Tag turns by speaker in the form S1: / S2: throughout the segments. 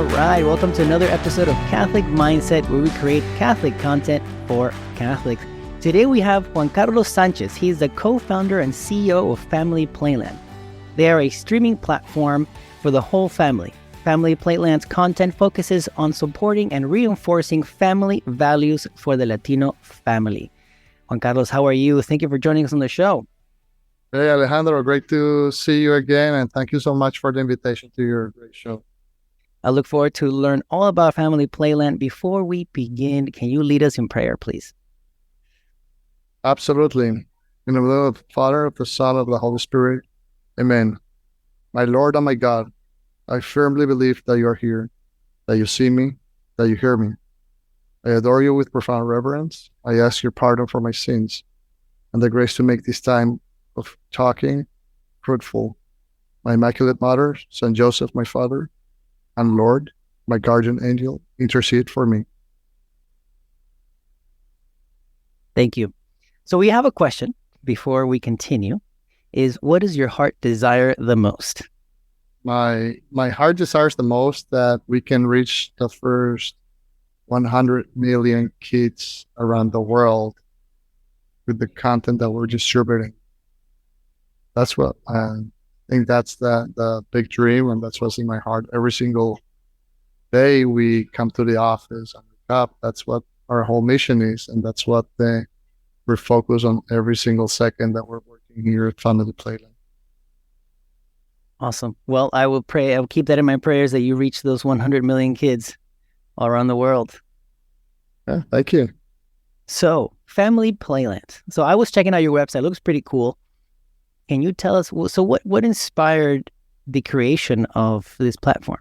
S1: All right, welcome to another episode of Catholic Mindset, where we create Catholic content for Catholics. Today we have Juan Carlos Sanchez. He is the co-founder and CEO of Family Playland. They are a streaming platform for the whole family. Family Playland's content focuses on supporting and reinforcing family values for the Latino family. Juan Carlos, how are you? Thank you for joining us on the show.
S2: Hey, Alejandro, great to see you again, and thank you so much for the invitation to your great show.
S1: I look forward to learn all about Family Playland. Before we begin, can you lead us in prayer, please?
S2: Absolutely. In the name of the Father, of the Son, of the Holy Spirit. Amen. My Lord and my God, I firmly believe that you are here, that you see me, that you hear me. I adore you with profound reverence. I ask your pardon for my sins and the grace to make this time of talking fruitful. My Immaculate Mother, Saint Joseph, my Father, and Lord, my guardian angel, intercede for me.
S1: Thank you. So we have a question before we continue, is what does your heart desire the most?
S2: My heart desires the most that we can reach the first 100 million kids around the world with the content that we're distributing. That's what I think that's the big dream, and that's what's in my heart. Every single day we come to the office and wake up, that's what our whole mission is, and that's what we're focused on every single second that we're working here at Family Playland.
S1: Awesome. Well, I will keep that in my prayers that you reach those 100 million kids all around the world.
S2: Yeah, thank you.
S1: So, Family Playland. So I was checking out your website. It looks pretty cool. Can you tell us, so what inspired the creation of this platform?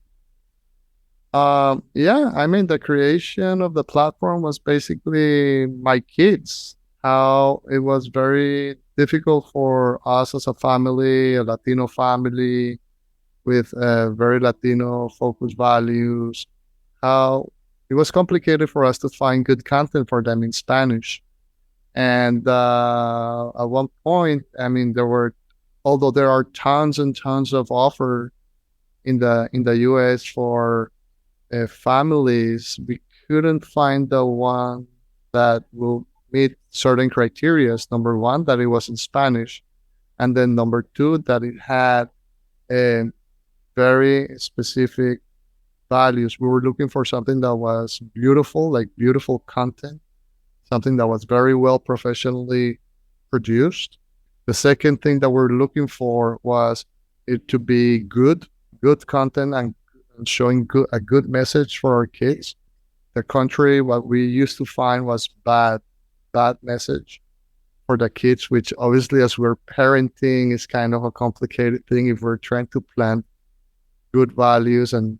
S2: The creation of the platform was basically my kids. How it was very difficult for us as a family, a Latino family with very Latino focused values, how it was complicated for us to find good content for them in Spanish. And at one point, although there are tons and tons of offer in the US for families, we couldn't find the one that will meet certain criteria. Number one, that it was in Spanish, and then number two, that it had very specific values. We were looking for something that was beautiful, like beautiful content, something that was very well professionally produced. The second thing that we're looking for was it to be good content and showing a good message for our kids. The contrary, what we used to find was bad message for the kids, which obviously as we're parenting is kind of a complicated thing if we're trying to plant good values and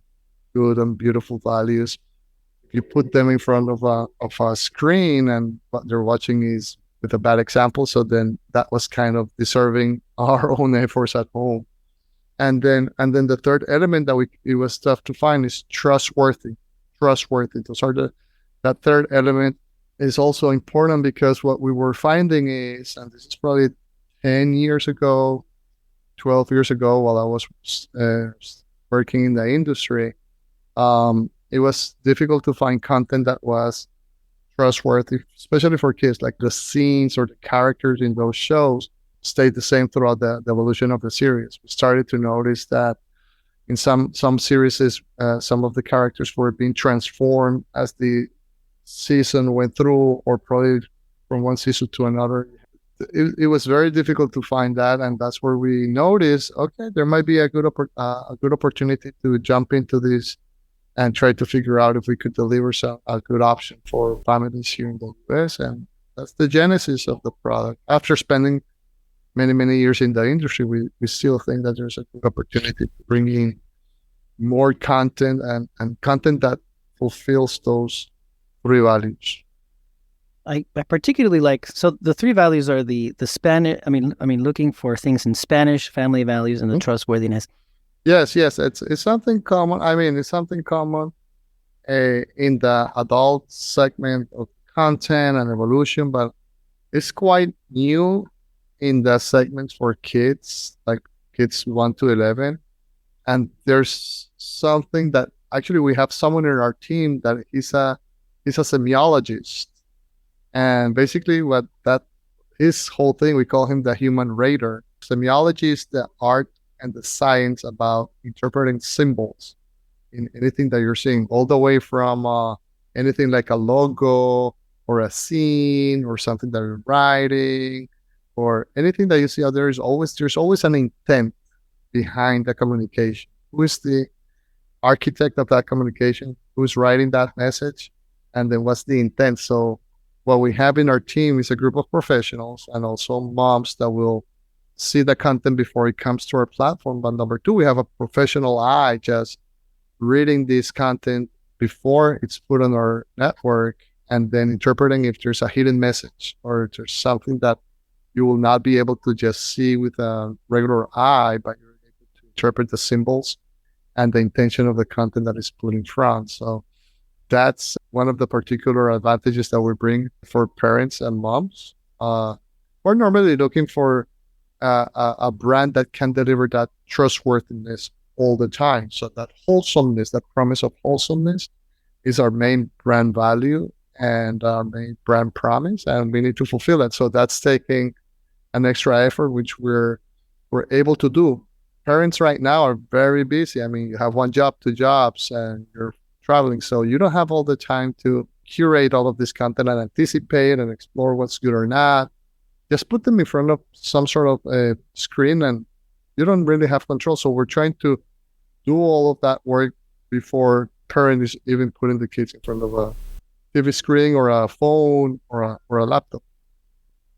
S2: good and beautiful values. If you put them in front of a screen and what they're watching is with a bad example, so then that was kind of deserving our own efforts at home. And then the third element that it was tough to find is trustworthy. Those are that third element is also important because what we were finding is, and this is probably 10 years ago, 12 years ago, while I was working in the industry, it was difficult to find content that was trustworthy, especially for kids. Like the scenes or the characters in those shows stayed the same throughout the evolution of the series. We started to notice that in some series, some of the characters were being transformed as the season went through, or probably from one season to another. It was very difficult to find that, and that's where we noticed, okay, there might be a good opportunity to jump into this and try to figure out if we could deliver a good option for families here in the US. And that's the genesis of the product. After spending many years in the industry, we still think that there's a good opportunity to bring in more content and content that fulfills those three values.
S1: I particularly like, so the three values are the Spanish, looking for things in Spanish, family values, and the trustworthiness.
S2: Yes, it's something common. It's something common in the adult segment of content and evolution, but it's quite new in the segments for kids, like kids 1 to 11. And there's something that actually we have someone in our team that he's a semiologist, and basically what that his whole thing, we call him the human radar. Semiology is the art and the science about interpreting symbols in anything that you're seeing, all the way from anything like a logo or a scene or something that you're writing or anything that you see out there. Is always There's always an intent behind the communication. Who is the architect of that communication? Who's writing that message? And then what's the intent? So what we have in our team is a group of professionals and also moms that will see the content before it comes to our platform. But number two, we have a professional eye just reading this content before it's put on our network and then interpreting if there's a hidden message or if there's something that you will not be able to just see with a regular eye, but you're able to interpret the symbols and the intention of the content that is put in front. So that's one of the particular advantages that we bring for parents and moms. We're normally looking for a brand that can deliver that trustworthiness all the time. So that wholesomeness, that promise of wholesomeness is our main brand value and our main brand promise, and we need to fulfill it. So that's taking an extra effort, which we're able to do. Parents right now are very busy. I mean, you have one job, two jobs, and you're traveling. So you don't have all the time to curate all of this content and anticipate and explore what's good or not. Just put them in front of some sort of screen and you don't really have control. So we're trying to do all of that work before parent is even putting the kids in front of a TV screen or a phone or a laptop.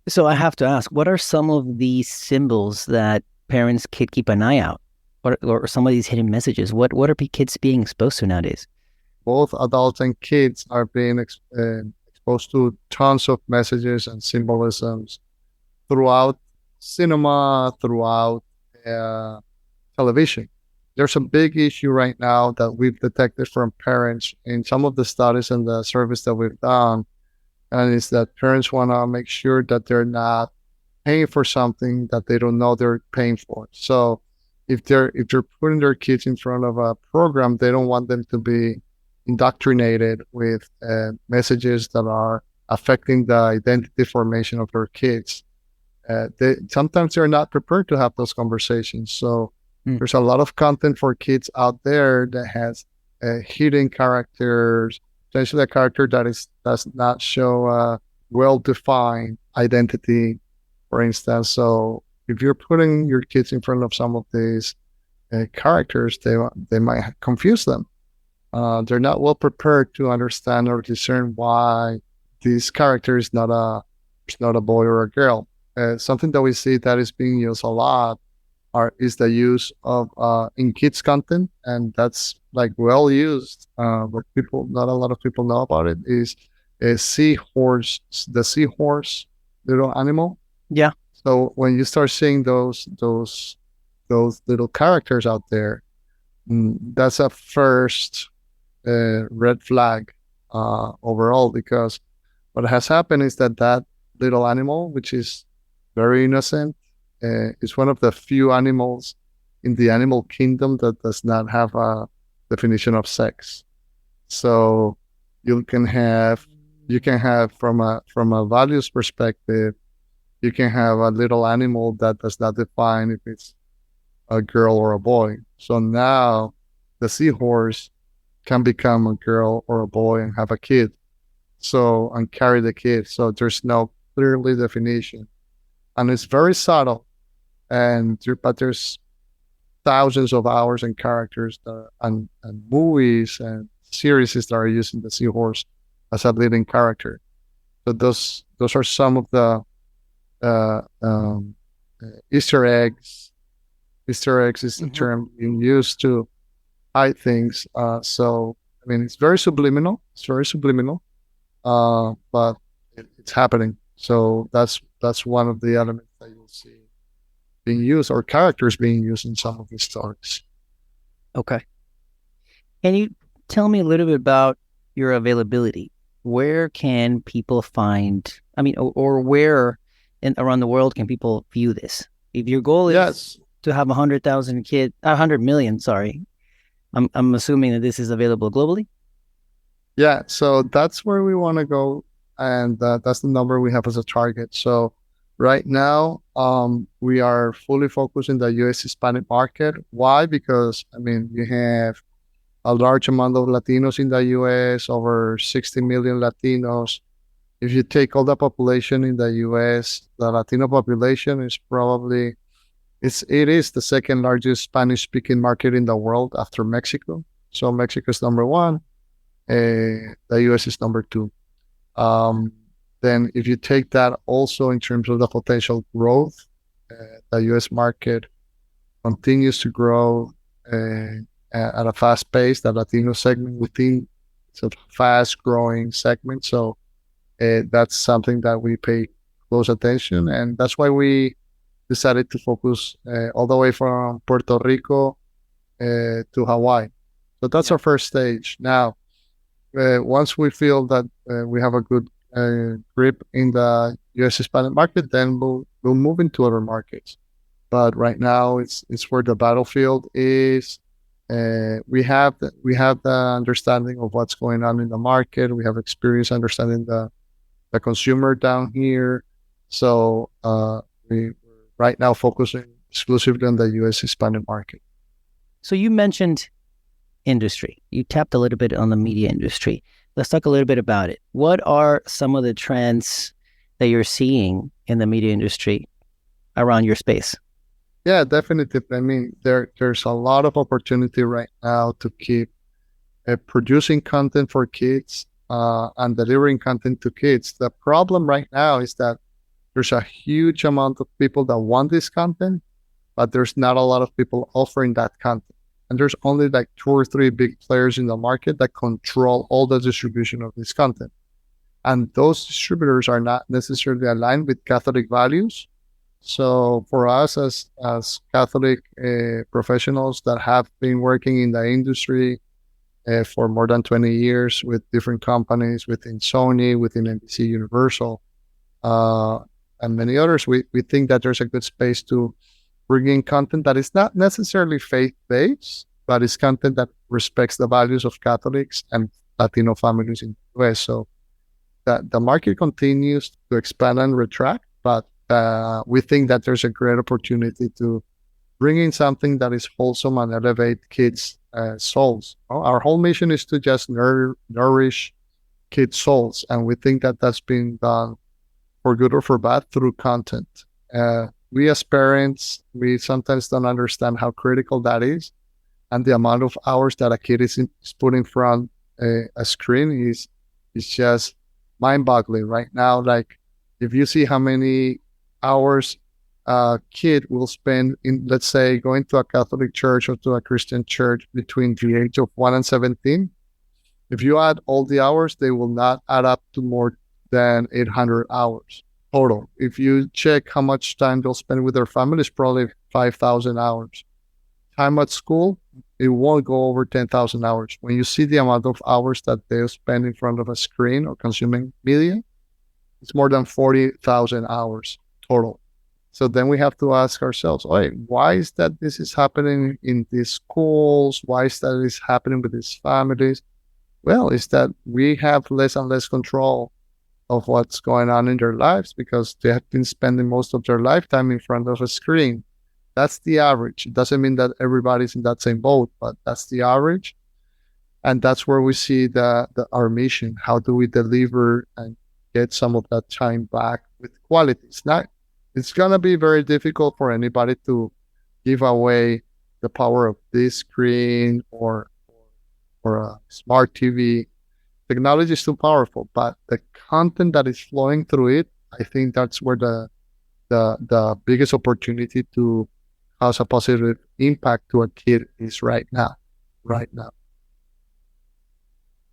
S1: So I have to ask, what are some of these symbols that parents could keep an eye out? Or some of these hidden messages? What are kids being exposed to nowadays?
S2: Both adults and kids are being exposed to tons of messages and symbolisms throughout cinema, throughout television. There's a big issue right now that we've detected from parents in some of the studies and the surveys that we've done, and it's that parents want to make sure that they're not paying for something that they don't know they're paying for. So if they're putting their kids in front of a program, they don't want them to be indoctrinated with messages that are affecting the identity formation of their kids. Sometimes they're not prepared to have those conversations. So there's a lot of content for kids out there that has hidden characters, potentially a character that does not show a well-defined identity, for instance. So if you're putting your kids in front of some of these characters, they might confuse them. They're not well prepared to understand or discern why this character is not a boy or a girl. Something that we see that is being used a lot is the use of in kids content, and that's like well used. But not a lot of people know about it. Is a seahorse, the seahorse little animal.
S1: Yeah.
S2: So when you start seeing those little characters out there, that's a first red flag overall, because what has happened is that little animal, which is very innocent, is one of the few animals in the animal kingdom that does not have a definition of sex. So you can have from a values perspective, you can have a little animal that does not define if it's a girl or a boy. So now the seahorse can become a girl or a boy and have a kid. So, and carry the kid. So there's no clearly definition. And it's very subtle. But there's thousands of hours and characters and movies and series that are using the seahorse as a leading character. So those are some of the Easter eggs. Easter eggs is the term being used to hide things. So I mean, it's very subliminal. But it's happening. So that's one of the elements that you'll see being used, or characters being used in some of these stories.
S1: Okay. Can you tell me a little bit about your availability? Where can people find, or where around the world can people view this? If your goal is to have 100 million, I'm assuming that this is available globally.
S2: Yeah, so that's where we want to go, and that's the number we have as a target. So right now, we are fully focused in the U.S. Hispanic market. Why? Because I mean, you have a large amount of Latinos in the U.S., over 60 million Latinos. If you take all the population in the U.S., the Latino population is probably it is the second largest Spanish speaking market in the world after Mexico. So Mexico is number one. The US is number two. Um, then, if you take that also in terms of the potential growth, the US market continues to grow at a fast pace. The Latino segment within it's a fast growing segment. So that's something that we pay close attention. And that's why we decided to focus all the way from Puerto Rico to Hawaii. So that's our first stage. Now, once we feel that we have a good grip in the U.S. Hispanic market, then we'll move into other markets. But right now, it's where the battlefield is. We have the understanding of what's going on in the market. We have experience understanding the consumer down here. So we right now focusing exclusively on the U.S. Hispanic market.
S1: So you mentioned industry. You tapped a little bit on the media industry. Let's talk a little bit about it. What are some of the trends that you're seeing in the media industry around your space?
S2: Yeah, definitely. I mean, there's a lot of opportunity right now to keep producing content for kids and delivering content to kids. The problem right now is that there's a huge amount of people that want this content, but there's not a lot of people offering that content. And there's only like 2 or 3 big players in the market that control all the distribution of this content. And those distributors are not necessarily aligned with Catholic values. So for us as Catholic professionals that have been working in the industry for more than 20 years with different companies within Sony, within NBC Universal, and many others, we think that there's a good space to bring in content that is not necessarily faith-based, but is content that respects the values of Catholics and Latino families in the US. So the market continues to expand and retract, but we think that there's a great opportunity to bring in something that is wholesome and elevate kids' souls. Our whole mission is to just nourish kids' souls, and we think that that's been done for good or for bad through content. We as parents, we sometimes don't understand how critical that is, and the amount of hours that a kid is put in front a screen is just mind-boggling right now. Like, if you see how many hours a kid will spend in, let's say, going to a Catholic church or to a Christian church between the age of 1 and 17, if you add all the hours, they will not add up to more than 800 hours total. If you check how much time they'll spend with their family, it's probably 5,000 hours. Time at school, it won't go over 10,000 hours. When you see the amount of hours that they'll spend in front of a screen or consuming media, it's more than 40,000 hours total. So then we have to ask ourselves, why is that this is happening in these schools? Why is that this happening with these families? Well, it's that we have less and less control of what's going on in their lives because they have been spending most of their lifetime in front of a screen. That's the average. It doesn't mean that everybody's in that same boat, but that's the average. And that's where we see our mission. How do we deliver and get some of that time back with quality? It's going to be very difficult for anybody to give away the power of this screen or a smart TV. Technology is too powerful, but the content that is flowing through it, I think that's where the biggest opportunity to cause a positive impact to a kid is right now.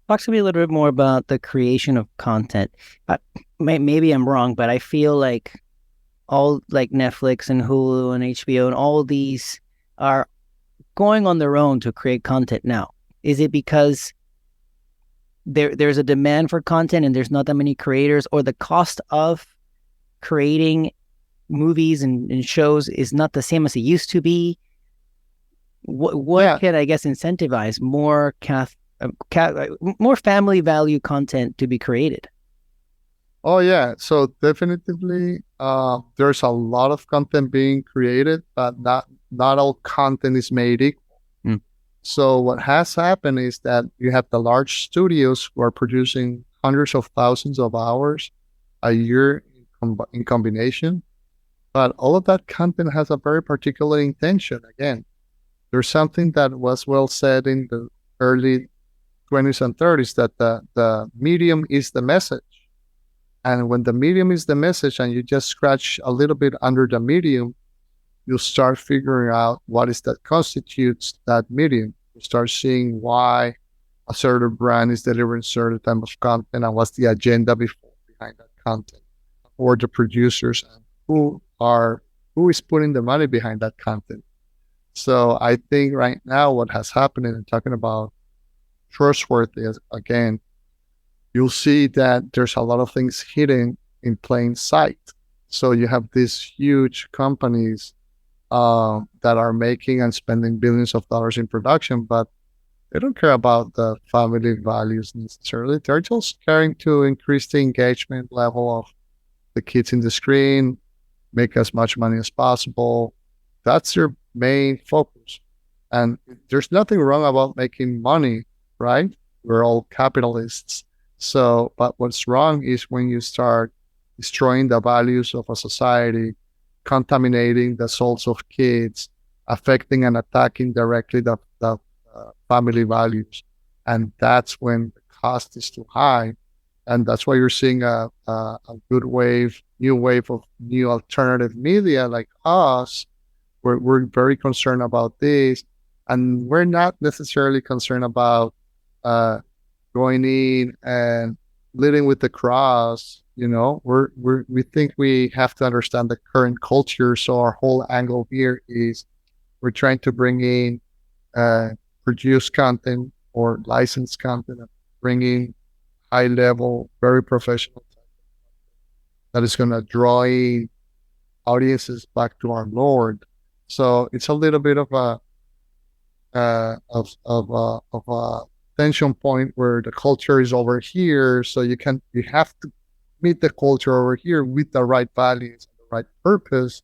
S1: Talk to me a little bit more about the creation of content. Maybe I'm wrong, but I feel like all like Netflix and Hulu and HBO and all these are going on their own to create content now. Is it because there's a demand for content and there's not that many creators, or the cost of creating movies and shows is not the same as it used to be? What
S2: Yeah.
S1: can, I guess, incentivize more more family value content to be created?
S2: Oh yeah. So definitively, there's a lot of content being created, but not all content is made equal.
S1: Mm.
S2: So what has happened is that you have the large studios who are producing hundreds of thousands of hours a year in combination, but all of that content has a very particular intention. Again, there's something that was well said in the early 20s and 30s that the medium is the message. And when the medium is the message and you just scratch a little bit under the medium, you start figuring out what is that constitutes that medium. You start seeing why a certain brand is delivering certain type of content and what's the agenda behind that content, or the producers and who is putting the money behind that content. So I think right now what has happened, and talking about trustworthy again, you'll see that there's a lot of things hidden in plain sight. So you have these huge companies that are making and spending billions of dollars in production, but they don't care about the family values necessarily. They're just caring to increase the engagement level of the kids in the screen, make as much money as possible. That's your main focus. And there's nothing wrong about making money, right? We're all capitalists. So, but what's wrong is when you start destroying the values of a society, contaminating the souls of kids, affecting and attacking directly the family values. And that's when the cost is too high. And that's why you're seeing a new wave of new alternative media like us. We're very concerned about this. And we're not necessarily concerned about going in and leading with the cross. We think we have to understand the current culture. So our whole angle here is we're trying to bring in produced content or licensed content, and bring in high level, very professional that is going to draw in audiences back to our Lord. So it's a little bit of a tension point where the culture is over here. So you have to meet the culture over here with the right values and the right purpose,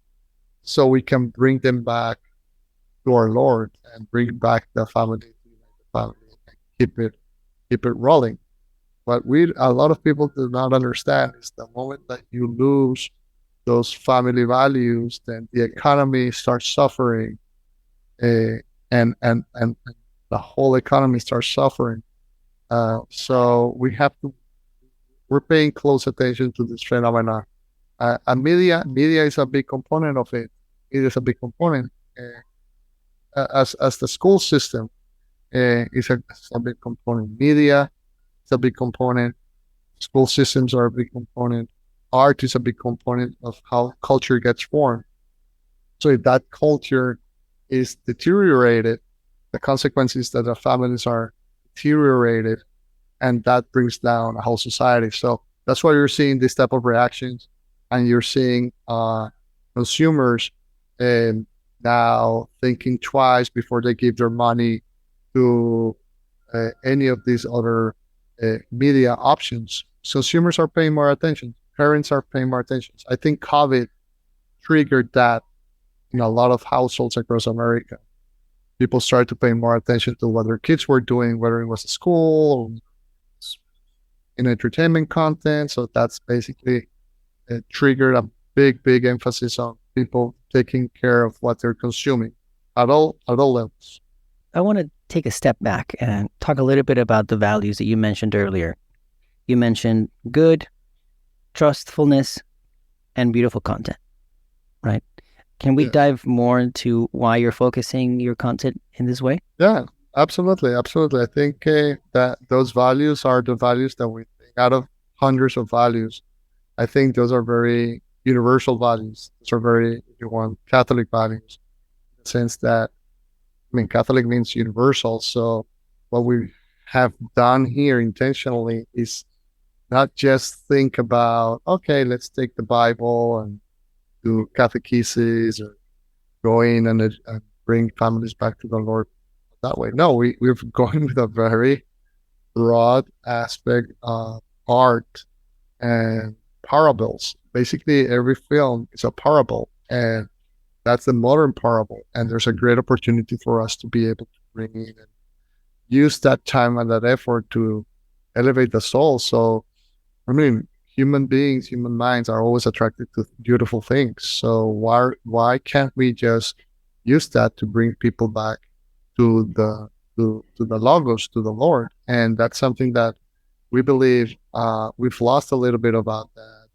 S2: so we can bring them back to our Lord and bring back the family, and keep it rolling. What a lot of people do not understand is the moment that you lose those family values, then the economy starts suffering, and the whole economy starts suffering. So we're paying close attention to this phenomenon. And media is a big component of it. It is a big component. As the school system is a big component. Media is a big component. School systems are a big component. Art is a big component of how culture gets formed. So if that culture is deteriorated, the consequence is that the families are deteriorated, and that brings down a whole society. So that's why you're seeing this type of reactions, and you're seeing consumers now thinking twice before they give their money to any of these other media options. Consumers are paying more attention. Parents are paying more attention. I think COVID triggered that in a lot of households across America. People started to pay more attention to what their kids were doing, whether it was at school or in entertainment content. So that's basically triggered a big emphasis on people taking care of what they're consuming at all levels.
S1: I want to take a step back and talk a little bit about the values that you mentioned earlier. You mentioned good, trustfulness, and beautiful content, right? Can we dive more into why you're focusing your content in this way?
S2: Yeah, absolutely. I think that those values are the values that we think out of hundreds of values. I think those are very universal values. Those are very, if you want, Catholic values, in the sense that, Catholic means universal. So what we have done here intentionally is not just think about, okay, let's take the Bible and do catechesis or go in and bring families back to the Lord that way. No, we're going with a very broad aspect of art and parables. Basically, every film is a parable, and that's the modern parable. And there's a great opportunity for us to be able to bring in and use that time and that effort to elevate the soul. So, I mean, human beings, human minds are always attracted to beautiful things. So why can't we just use that to bring people back to the logos, to the Lord? And that's something that we believe we've lost a little bit about that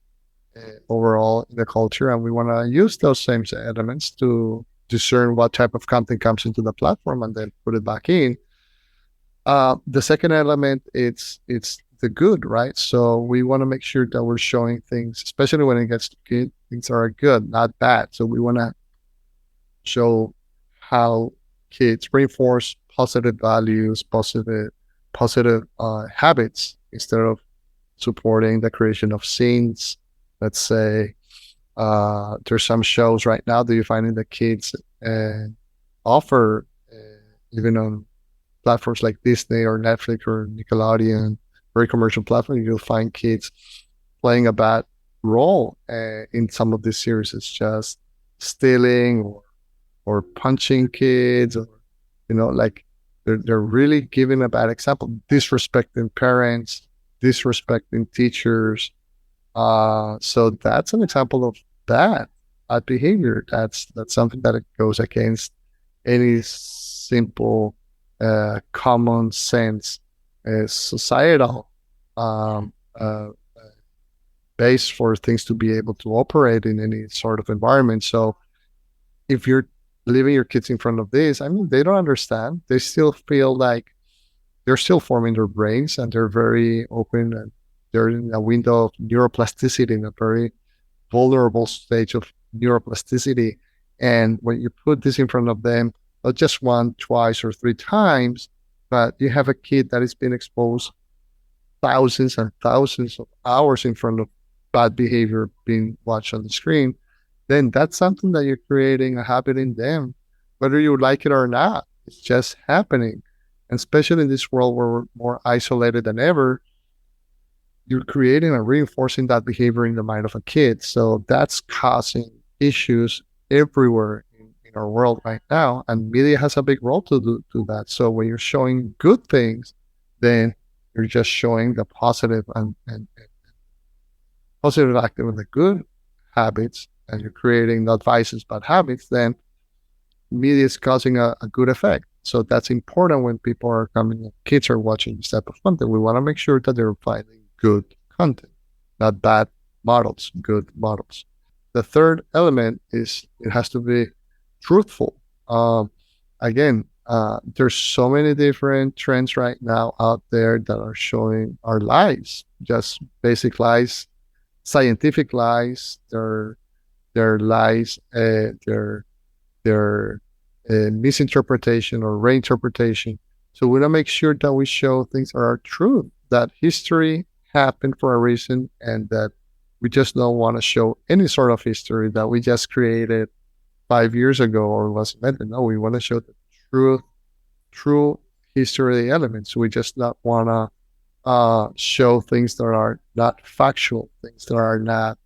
S2: overall in the culture, and we want to use those same elements to discern what type of content comes into the platform and then put it back in. The second element, it's the good, right? So we want to make sure that we're showing things, especially when it gets to kids, things that are good, not bad. So we want to show how kids reinforce positive values, positive habits, instead of supporting the creation of scenes. Let's say there's some shows right now that you find in the kids offer, even on platforms like Disney or Netflix or Nickelodeon, very commercial platform, you'll find kids playing a bad role in some of these series. It's just stealing or punching kids, or like they're really giving a bad example, disrespecting parents, disrespecting teachers. So that's an example of bad behavior. That's something that goes against any simple common sense societal base for things to be able to operate in any sort of environment. So if you're leaving your kids in front of this, I mean, they don't understand. They still feel like they're still forming their brains, and they're very open, and they're in a window of neuroplasticity, in a very vulnerable stage of neuroplasticity. And when you put this in front of them, not just one, twice, or three times, but you have a kid that has been exposed thousands and thousands of hours in front of bad behavior being watched on the screen, then that's something that you're creating a habit in them, whether you like it or not. It's just happening. And especially in this world where we're more isolated than ever, you're creating and reinforcing that behavior in the mind of a kid. So that's causing issues everywhere in our world right now. And media has a big role to do that. So when you're showing good things, then you're just showing the positive and positive active and the good habits, and you're creating not vices but habits, then media is causing a good effect. So that's important when people are coming, kids are watching this type of content. We want to make sure that they're finding good content, not bad models, good models. The third element is it has to be truthful. Again, there's so many different trends right now out there that are showing our lies, just basic lies, scientific lies, their lies, their misinterpretation or reinterpretation. So we want to make sure that we show things that are true, that history happened for a reason, and that we just don't want to show any sort of history that we just created 5 years ago or was invented. No, we want to show the true history elements. We just not want to show things that are not factual, things that are not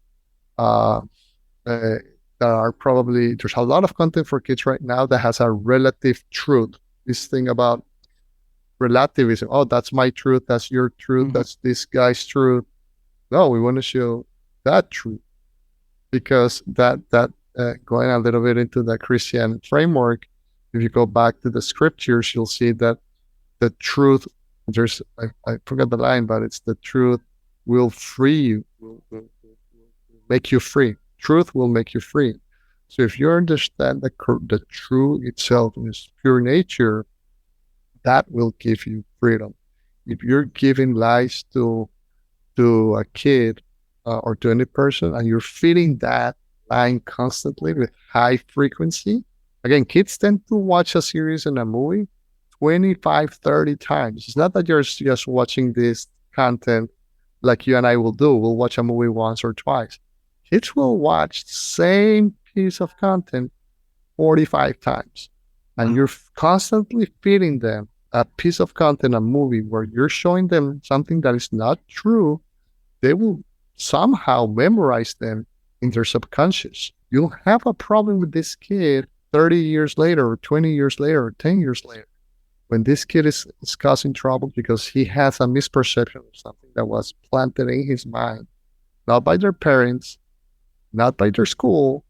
S2: that are probably, there's a lot of content for kids right now that has a relative truth. This thing about relativism. Oh, that's my truth. That's your truth. Mm-hmm. That's this guy's truth. No, we want to show that truth, because that going a little bit into the Christian framework, if you go back to the scriptures, you'll see that the truth, I forgot the line, but it's the truth will free you, will make you free. Truth will make you free. So if you understand the truth itself in its pure nature, that will give you freedom. If you're giving lies to a kid or to any person, and you're feeding that line constantly with high frequency, again, kids tend to watch a series and a movie 25, 30 times. It's not that you're just watching this content like you and I will do. We'll watch a movie once or twice. Kids will watch the same piece of content 45 times. and you're constantly feeding them a piece of content, a movie where you're showing them something that is not true, they will somehow memorize them in their subconscious. You'll have a problem with this kid 30 years later, or 20 years later, or 10 years later, when this kid is causing trouble because he has a misperception of something that was planted in his mind, not by their parents, not by their school,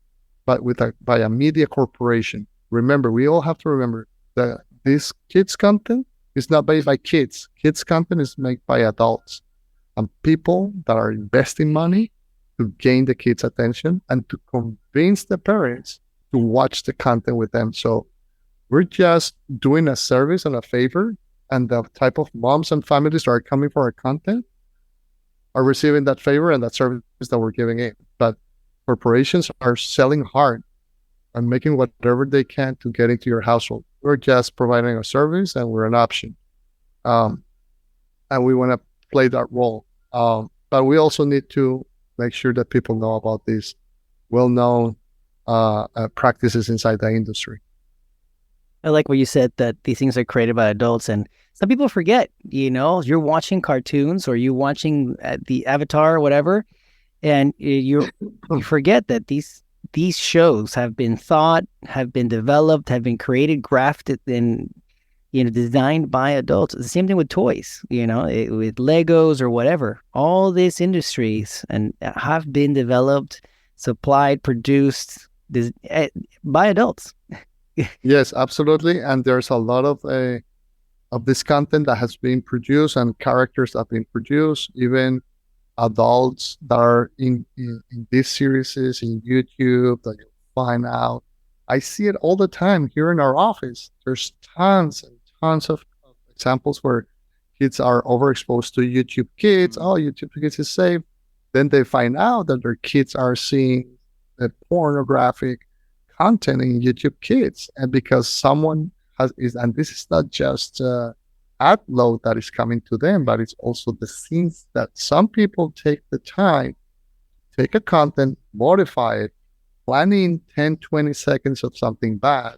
S2: but by a media corporation. Remember, we all have to remember that this kids' content is not made by kids. Kids' content is made by adults and people that are investing money to gain the kids' attention and to convince the parents to watch the content with them. So we're just doing a service and a favor, and the type of moms and families that are coming for our content are receiving that favor and that service that we're giving in. But corporations are selling hard and making whatever they can to get into your household. We're just providing a service and we're an option. And we want to play that role. But we also need to make sure that people know about these well-known practices inside the industry.
S1: I like what you said, that these things are created by adults, and some people forget, you're watching cartoons or you're watching the Avatar or whatever, and you forget that these shows have been thought, have been developed, have been created, crafted, and designed by adults. It's the same thing with toys, with Legos or whatever. All these industries and have been developed, supplied, produced by adults.
S2: Yes, absolutely. And there's a lot of this content that has been produced and characters that have been produced, even adults that are in these series in YouTube that you'll find out. I see it all the time here in our office. There's tons and tons of examples where kids are overexposed to YouTube Kids. Oh, YouTube Kids is safe. Then they find out that their kids are seeing pornographic content in YouTube Kids, and because someone and this is not just ad load that is coming to them, but it's also the scenes that some people take the time, take a content, modify it, planning 10, 20 seconds of something bad,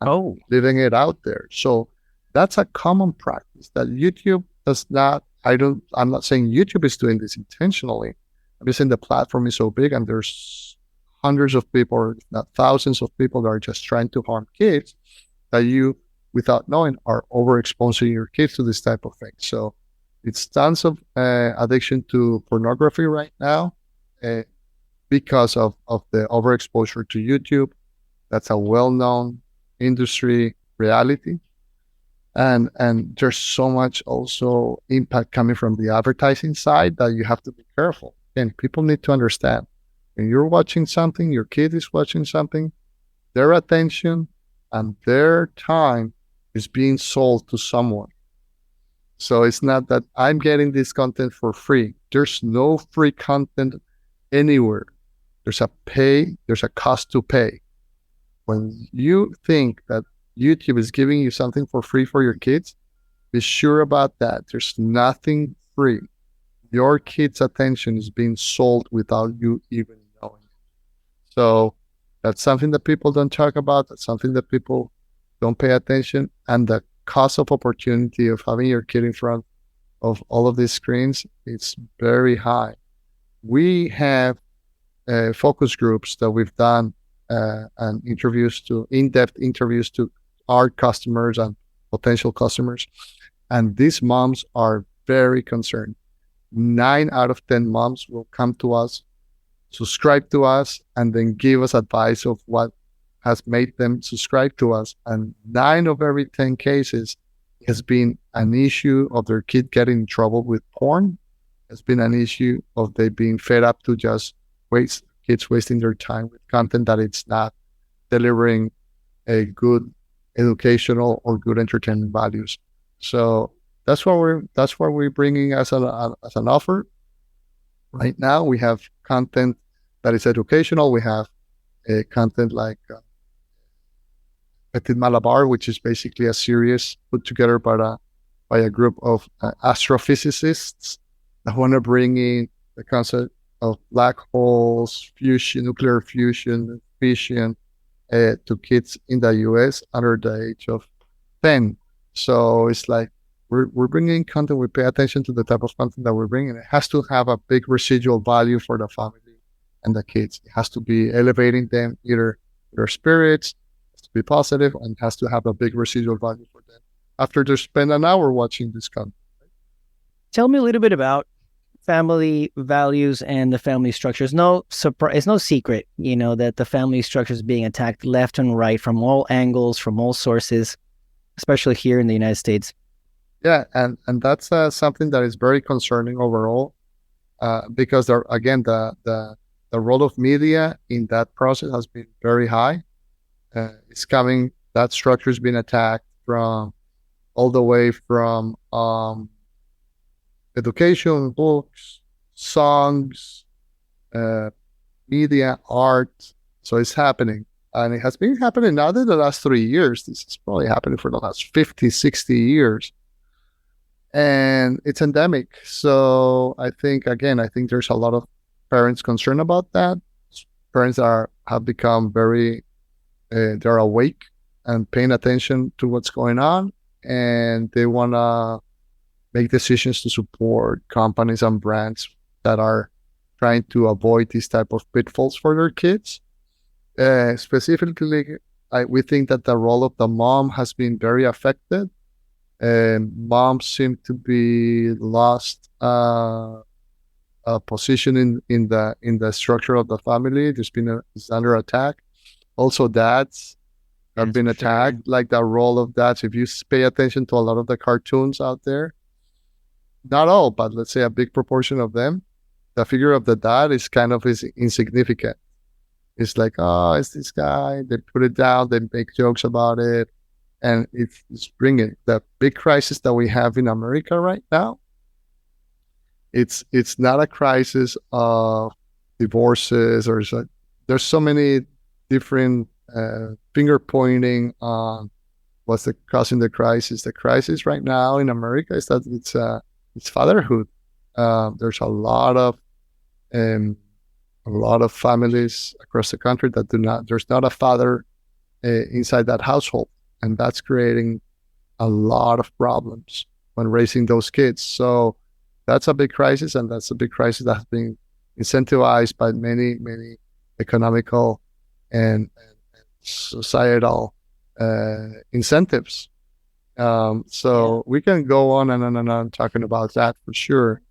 S2: and leaving it out there. So that's a common practice that YouTube does not. I'm not saying YouTube is doing this intentionally. I'm just saying the platform is so big and there's hundreds of people, or not thousands of people, that are just trying to harm kids, that you, without knowing, are overexposing your kids to this type of thing. So it's tons of addiction to pornography right now because of the overexposure to YouTube. That's a well-known industry reality. And there's so much also impact coming from the advertising side that you have to be careful. And people need to understand, when you're watching something, your kid is watching something, their attention and their time is being sold to someone. So it's not that I'm getting this content for free. There's no free content anywhere. There's a cost to pay. When you think that YouTube is giving you something for free for your kids, be sure about that. There's nothing free. Your kid's attention is being sold without you even knowing it. So that's something that people don't talk about. That's something that people don't pay attention. And the cost of opportunity of having your kid in front of all of these screens is very high. We have focus groups that we've done and in-depth interviews to our customers and potential customers. And these moms are very concerned. 9 out of 10 moms will come to us, subscribe to us, and then give us advice of what has made them subscribe to us. And 9 of every 10 cases has been an issue of their kid getting in trouble with porn. It's been an issue of they being fed up to just kids wasting their time with content that it's not delivering a good educational or good entertainment values. So that's what we're bringing as an offer. Right now, we have content that is educational. We have content like Petit Malabar, which is basically a series put together by a group of astrophysicists that want to bring in the concept of black holes, fusion, nuclear fusion, fission, to kids in the US under the age of 10. So it's like we're bringing content, we pay attention to the type of content that we're bringing. It has to have a big residual value for the family and the kids. It has to be elevating them, either their spirits, it has to be positive, and has to have a big residual value for them after they spend an hour watching this content.
S1: Tell me a little bit about family values and the family structure. It's no secret, that the family structure is being attacked left and right from all angles, from all sources, especially here in the United States.
S2: Yeah, and that's something that is very concerning overall, because the role of media in that process has been very high. That structure has been attacked from all the way from education, books, songs, media, art. So it's happening. And it has been happening not in the last 3 years. This is probably happening for the last 50, 60 years. And it's endemic. So I think there's a lot of parents concerned about that. Parents have become very, they're awake and paying attention to what's going on. And they want to make decisions to support companies and brands that are trying to avoid these type of pitfalls for their kids. Specifically, we think that the role of the mom has been very affected. Moms seem to be lost a position in the structure of the family. It's under attack. Also, dads have been attacked, like the role of dads. If you pay attention to a lot of the cartoons out there, not all, but let's say a big proportion of them, the figure of the dad is insignificant. It's like, oh, it's this guy. They put it down. They make jokes about it. And it's bringing the big crisis that we have in America right now. It's not a crisis of divorces there's so many different finger pointing on what's causing the crisis. The crisis right now in America is that it's fatherhood. There's a lot of families across the country that there's not a father inside that household. And that's creating a lot of problems when raising those kids. So that's a big crisis, and that's a big crisis that's being incentivized by many, many economical and societal incentives. We can go on and on and on talking about that for sure.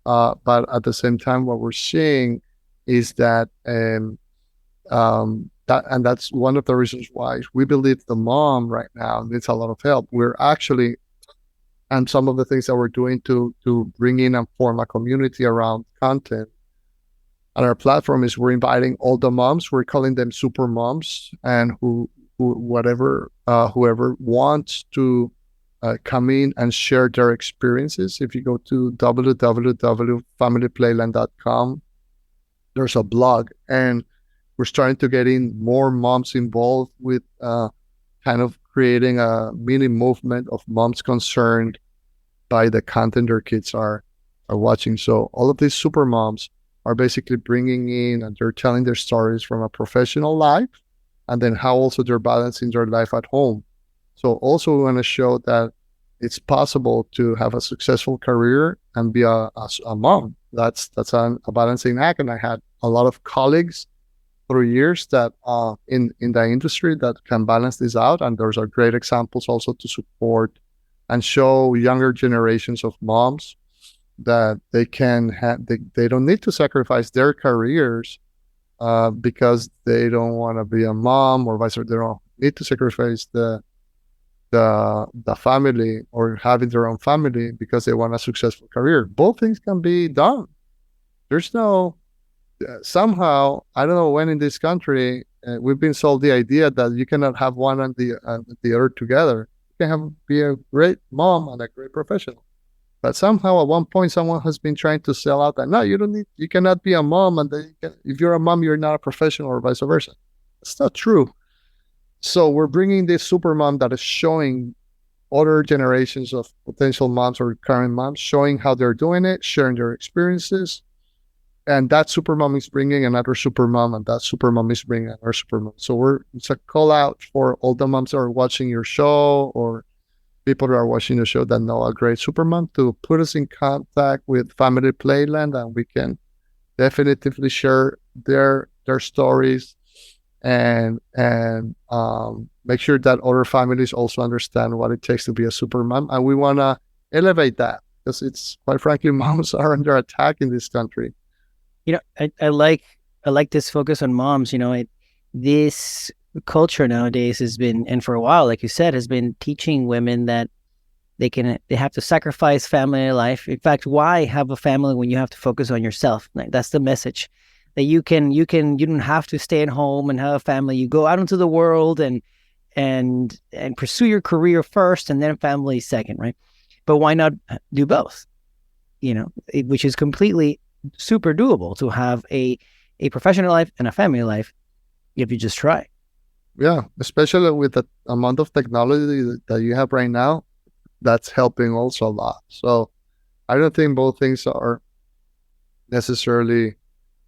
S2: But at the same time, what we're seeing is that that's one of the reasons why we believe the mom right now needs a lot of help. And some of the things that we're doing to bring in and form a community around content on our platform is we're inviting all the moms. We're calling them super moms, and whoever wants to come in and share their experiences. If you go to www.familyplayland.com, there's a blog, and we're starting to get in more moms involved with kind of creating a mini movement of moms concerned by the content their kids are watching. So all of these super moms are basically bringing in, and they're telling their stories from a professional life, and then how also they're balancing their life at home. So also we want to show that it's possible to have a successful career and be a mom. That's a balancing act. And I had a lot of colleagues through years that in the industry that can balance this out. And those are great examples also to support and show younger generations of moms that they don't need to sacrifice their careers because they don't want to be a mom, or vice versa. They don't need to sacrifice the family or having their own family because they want a successful career. Both things can be done. There's no somehow, I don't know when in this country we've been sold the idea that you cannot have one and the other together. You can be a great mom and a great professional. But somehow at one point someone has been trying to sell out that no, you cannot be a mom, and if you're a mom, you're not a professional, or vice versa. It's not true. So we're bringing this super mom that is showing other generations of potential moms or current moms, showing how they're doing it, sharing their experiences, and that supermom is bringing another supermom, and that supermom is bringing another supermom. So it's a call out for all the moms that are watching your show, or people that are watching the show that know a great supermom, to put us in contact with Family Playland, and we can definitively share their stories, and make sure that other families also understand what it takes to be a supermom. And we want to elevate that, because it's, quite frankly, moms are under attack in this country.
S1: I like this focus on moms. This culture nowadays has been, and for a while, like you said, has been teaching women that they have to sacrifice family life. In fact, why have a family when you have to focus on yourself? Like, that's the message, that you don't have to stay at home and have a family. You go out into the world and pursue your career first, and then family second, right? But why not do both? Which is completely super doable, to have a professional life and a family life if you just try.
S2: Yeah, especially with the amount of technology that you have right now, that's helping also a lot. So I don't think both things are necessarily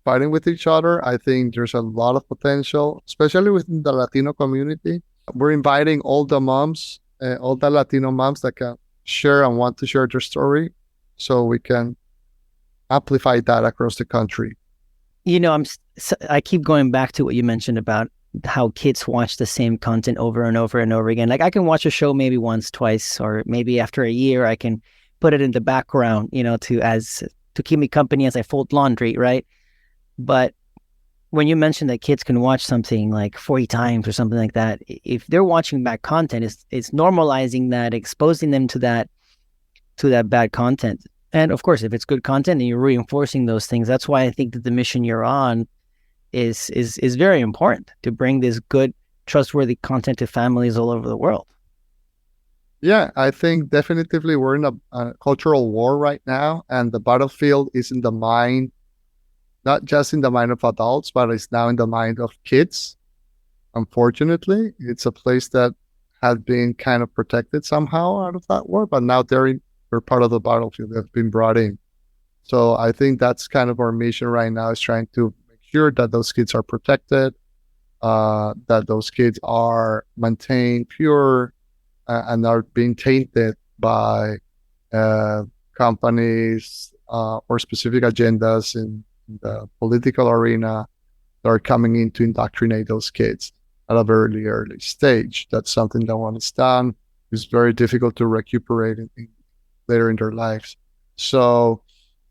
S2: fighting with each other. I think there's a lot of potential, especially within the Latino community. We're inviting all the moms, all the Latino moms that can share and want to share their story, so we can amplify that across the country.
S1: I keep going back to what you mentioned about how kids watch the same content over and over and over again. Like, I can watch a show maybe once, twice, or maybe after a year, I can put it in the background, to keep me company as I fold laundry, right? But when you mentioned that kids can watch something like 40 times or something like that, if they're watching bad content, it's normalizing that, exposing them to that bad content. And of course, if it's good content and you're reinforcing those things, that's why I think that the mission you're on is very important, to bring this good, trustworthy content to families all over the world.
S2: Yeah, I think definitively we're in a cultural war right now, and the battlefield is in the mind, not just in the mind of adults, but it's now in the mind of kids. Unfortunately, it's a place that had been kind of protected somehow out of that war, but now they're part of the battlefield. They've been brought in. So I think that's kind of our mission right now, is trying to make sure that those kids are protected, that those kids are maintained pure, and are being tainted by companies or specific agendas in the political arena that are coming in to indoctrinate those kids at a very early stage. That's something that, when it's done, is very difficult to recuperate later in their lives. So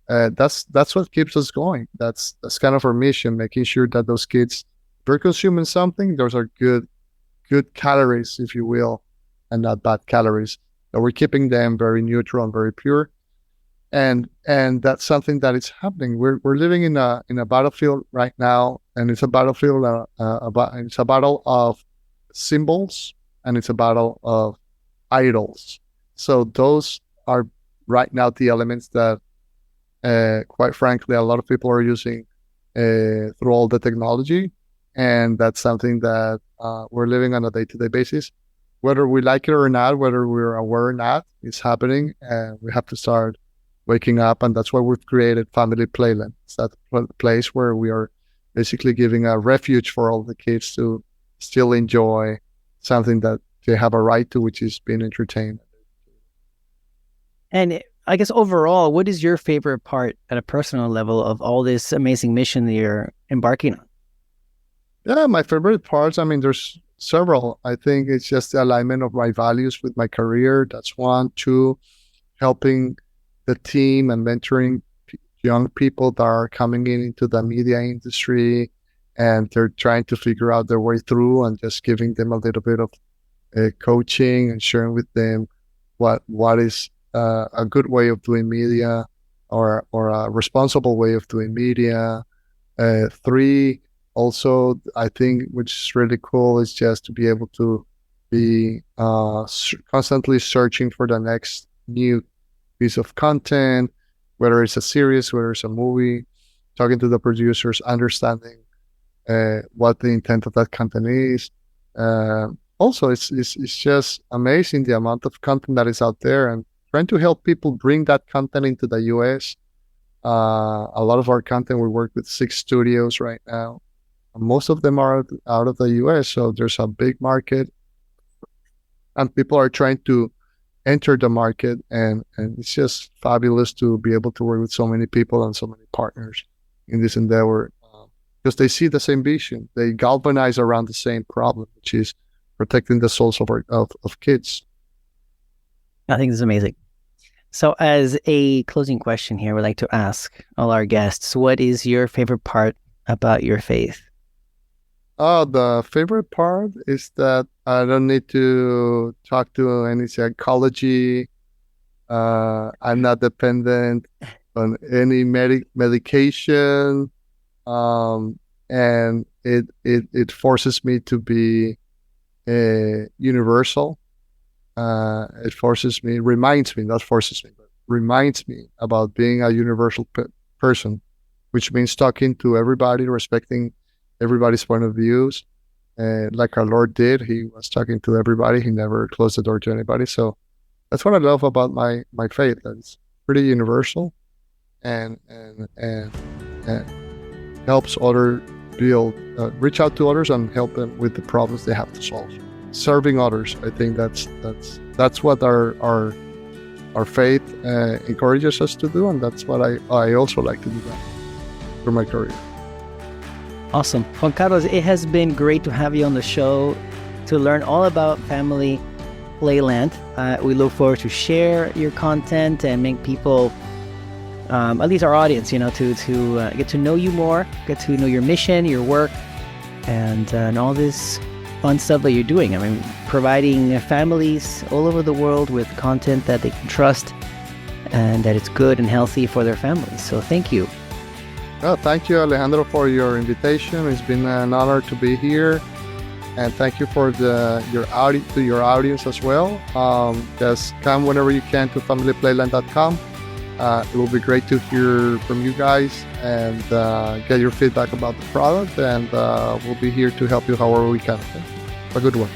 S2: that's what keeps us going. That's kind of our mission, making sure that those kids, if they're consuming something, those are good calories, if you will, and not bad calories. That we're keeping them very neutral and very pure. And that's something that is happening. We're living in a battlefield right now, and it's a battlefield. It's a battle of symbols, and it's a battle of idols. So those are right now the elements that, quite frankly, a lot of people are using through all the technology, and that's something that we're living on a day-to-day basis. Whether we like it or not, whether we're aware or not, it's happening, and we have to start waking up. And that's why we've created Family Playland. It's that place where we are basically giving a refuge for all the kids to still enjoy something that they have a right to, which is being entertained.
S1: And I guess overall, what is your favorite part at a personal level of all this amazing mission that you're embarking on?
S2: Yeah, my favorite parts, there's several. I think it's just the alignment of my values with my career. That's one. Two, helping the team and mentoring young people that are coming into the media industry, and they're trying to figure out their way through, and just giving them a little bit of coaching and sharing with them what is a good way of doing media, or a responsible way of doing media. Three, also, I think, which is really cool, is just to be able to be constantly searching for the next new piece of content, whether it's a series, whether it's a movie, talking to the producers, understanding what the intent of that content is. Also, it's just amazing the amount of content that is out there, and trying to help people bring that content into the US, A lot of our content, we work with 6 studios right now. Most of them are out of the US, so there's a big market, and people are trying to enter the market, and it's just fabulous to be able to work with so many people and so many partners in this endeavor, because they see the same vision. They galvanize around the same problem, which is protecting the souls of kids.
S1: I think this is amazing. So as a closing question here, we'd like to ask all our guests, what is your favorite part about your faith?
S2: The favorite part is that I don't need to talk to any psychology. I'm not dependent on any medication. And it forces me to be universal. It reminds me, not forces me, but reminds me about being a universal person, which means talking to everybody, respecting everybody's point of views. Like our Lord did, he was talking to everybody. He never closed the door to anybody. So that's what I love about my faith. That it's pretty universal, and helps others reach out to others and help them with the problems they have to solve. Serving others, I think that's what our faith encourages us to do, and that's what I also like to do that for my career.
S1: Awesome. Juan Carlos, it has been great to have you on the show to learn all about Family Playland. We look forward to share your content and make people, at least our audience, to get to know you more, get to know your mission, your work, and all this fun stuff that you're doing. I mean, providing families all over the world with content that they can trust and that it's good and healthy for their families. So thank you.
S2: Well, thank you, Alejandro, for your invitation. It's been an honor to be here, and thank you for your audience as well. Just come whenever you can to familyplayland.com. It will be great to hear from you guys and get your feedback about the product, and we'll be here to help you however we can. Okay? Have a good one.